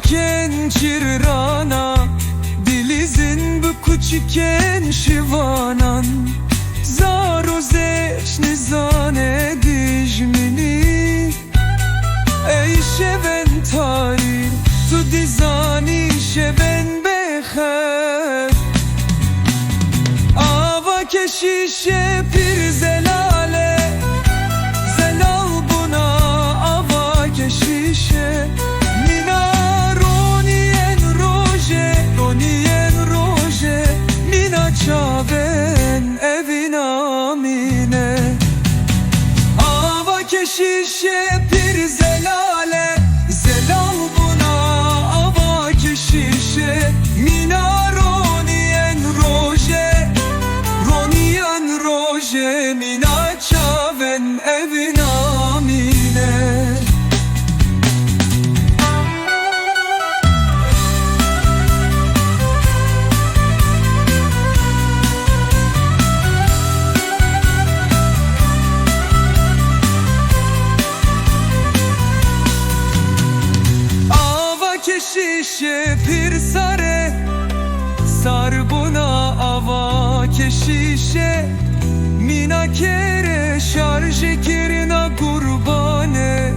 ken çirrana Dilizin bu küçükken şivanan Zaro zeş nizane dijmini Ey şeven tarih tu dizani şeven beher Ava keşişe pir zelale Zelal buna ava keşişe Mina ronien roje Mina çaven evin amine Ava keşişe pir zelale Zelal buna ava keşişe Mina ronien roje Mina çaven evin amine Keşişe pir sare Sar buna ava keşişe Mina kere şarj kirina kurbane